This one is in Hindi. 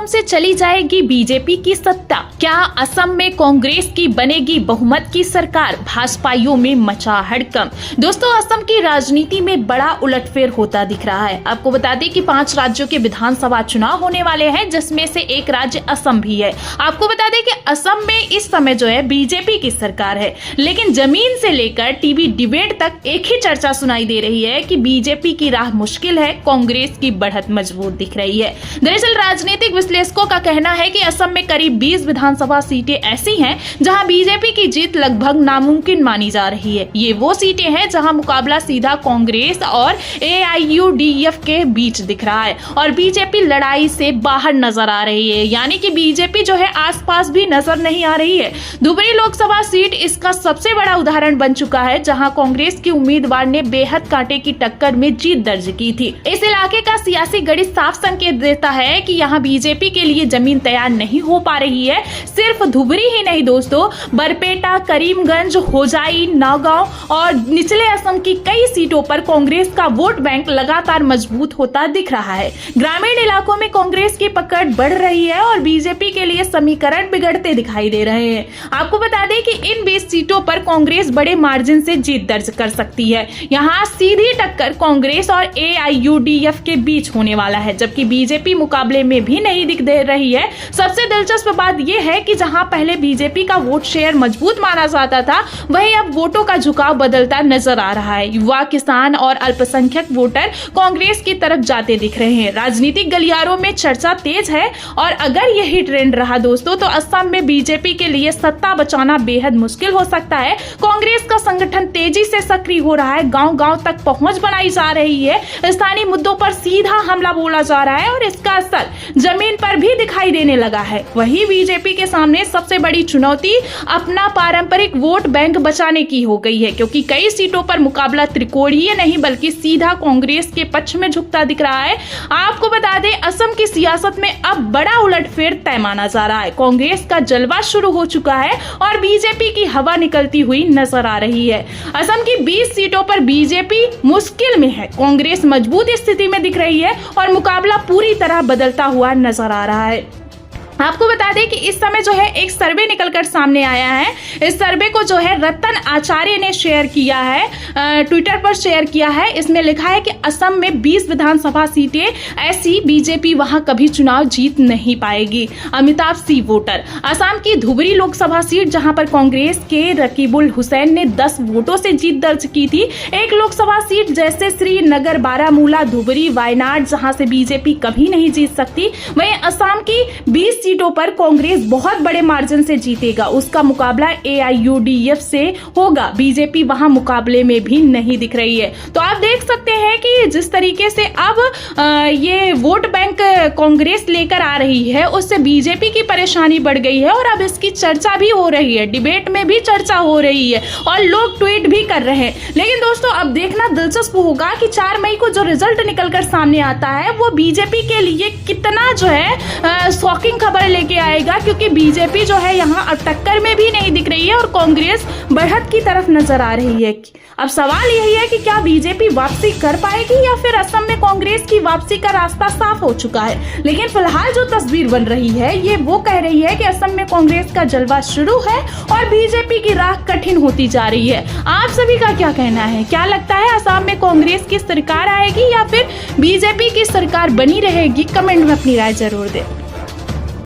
से चली जाएगी बीजेपी की सत्ता? क्या असम में कांग्रेस की बनेगी बहुमत की सरकार? भाजपाइयों में मचा हड़कंप। दोस्तों, असम की राजनीति में बड़ा उलटफेर होता दिख रहा है। आपको बता दें कि 5 राज्यों के विधानसभा चुनाव होने वाले हैं, जिसमें से एक राज्य असम भी है। आपको बता दें कि असम में इस समय जो है बीजेपी की सरकार है, लेकिन जमीन से लेकर टीवी डिबेट तक एक ही चर्चा सुनाई दे रही है कि बीजेपी की राह मुश्किल है, कांग्रेस की बढ़त मजबूत दिख रही है। दरअसल राजनीतिक विश्लेषकों का कहना है कि असम में करीब 20 विधानसभा सीटें ऐसी हैं जहां बीजेपी की जीत लगभग नामुमकिन मानी जा रही है। ये वो सीटें हैं जहां मुकाबला सीधा कांग्रेस और AIUDF के बीच दिख रहा है और बीजेपी लड़ाई से बाहर नजर आ रही है, यानी कि बीजेपी जो है आसपास भी नजर नहीं आ रही है। धुबरी लोकसभा सीट इसका सबसे बड़ा उदाहरण बन चुका है, जहां कांग्रेस की उम्मीदवार ने बेहद कांटे की टक्कर में जीत दर्ज की थी। इस इलाके का सियासी गणित साफ संकेत देता है कि यहाँ बीजेपी के लिए जमीन तैयार नहीं हो पा रही है। सिर्फ धुबरी ही नहीं दोस्तों, बरपेटा, करीमगंज, होजाई, नौगांव और निचले असम की कई सीटों पर कांग्रेस का वोट बैंक लगातार मजबूत होता दिख रहा है। ग्रामीण इलाकों में कांग्रेस की पकड़ बढ़ रही है और बीजेपी के लिए समीकरण बिगड़ते दिखाई दे रहे हैं। आपको बता दें कि इन 20 सीटों पर कांग्रेस बड़े मार्जिन से जीत दर्ज कर सकती है। यहाँ सीधी टक्कर कांग्रेस और AIUDF के बीच होने वाला है, जबकि बीजेपी मुकाबले में भी नहीं दिख दे रही है। सबसे दिलचस्प बात यह है कि जहां पहले बीजेपी का वोट शेयर मजबूत माना जाता था, वहीं अब वोटों का झुकाव बदलता नजर आ रहा है। युवा, किसान और अल्पसंख्यक वोटर कांग्रेस की तरफ जाते दिख रहे हैं। राजनीतिक गलियारों में चर्चा तेज है और अगर यही ट्रेंड रहा दोस्तों, तो असम में बीजेपी के लिए सत्ता बचाना बेहद मुश्किल हो सकता है। कांग्रेस का संगठन तेजी से सक्रिय हो रहा है, गांव-गांव तक पहुंच बनाई जा रही है, स्थानीय मुद्दों पर सीधा हमला बोला जा रहा है और इसका असर जमीन पर भी दिखाई देने लगा है। वहीं बीजेपी के सामने सबसे बड़ी चुनौती अपना पारंपरिक वोट बैंक बचाने की हो गई है, क्योंकि कई सीटों पर मुकाबला त्रिकोणीय नहीं बल्कि सीधा कांग्रेस के पक्ष में झुकता दिख रहा है। आपको बता दें, असम की सियासत में अब बड़ा उलटफेर तय माना जा रहा है। कांग्रेस का जलवा शुरू हो चुका है और बीजेपी की हवा निकलती हुई नजर आ रही है। असम की 20 सीटों पर बीजेपी मुश्किल में है, कांग्रेस मजबूत स्थिति में दिख रही है और मुकाबला पूरी तरह बदलता हुआ नजर आ रहा है। आपको बता दें कि इस समय जो है एक सर्वे निकलकर सामने आया है। इस सर्वे को जो है रतन आचार्य ने शेयर किया है, ट्विटर पर शेयर किया है। इसमें लिखा है कि असम में 20 विधानसभा सीटें ऐसी बीजेपी वहां कभी चुनाव जीत नहीं पाएगी। अमिताभ सी वोटर। असम की धुबरी लोकसभा सीट जहां पर कांग्रेस के रकीबुल हुसैन ने 10 वोटों से जीत दर्ज की थी। एक लोकसभा सीट जैसे श्रीनगर, बारामूला, धुबरी, वायनाड जहां से बीजेपी कभी नहीं जीत सकती, वहीं असम की 20 सीटों पर कांग्रेस बहुत बड़े मार्जिन से जीतेगा। उसका मुकाबला AIUDF से होगा। बीजेपी वहां मुकाबले में भी नहीं दिख रही है। तो आप देख सकते हैं कि जिस तरीके से अब ये वोट बैंक कांग्रेस लेकर आ रही है, उससे बीजेपी की परेशानी बढ़ गई है और अब इसकी चर्चा भी हो रही है, डिबेट में भी चर्चा हो रही है और लोग ट्वीट भी कर रहे हैं। लेकिन दोस्तों, अब देखना दिलचस्प होगा कि 4 मई को जो रिजल्ट निकलकर सामने आता है, वो बीजेपी के लिए कितना जो है शॉकिंग खबर लेके आएगा, क्योंकि बीजेपी जो है यहाँ अब टक्कर में भी नहीं दिख रही है और कांग्रेस बढ़त की तरफ नजर आ रही है। अब सवाल यही है कि क्या बीजेपी वापसी कर पाएगी या फिर असम में कांग्रेस की वापसी का रास्ता साफ हो चुका है। लेकिन फिलहाल जो तस्वीर बन रही है, ये वो कह रही है कि असम में कांग्रेस का जलवा शुरू है और बीजेपी की राह कठिन होती जा रही है। आप सभी का क्या कहना है? क्या लगता है असम में कांग्रेस की सरकार आएगी या फिर बीजेपी की सरकार बनी रहेगी? कमेंट में अपनी राय जरूर दें।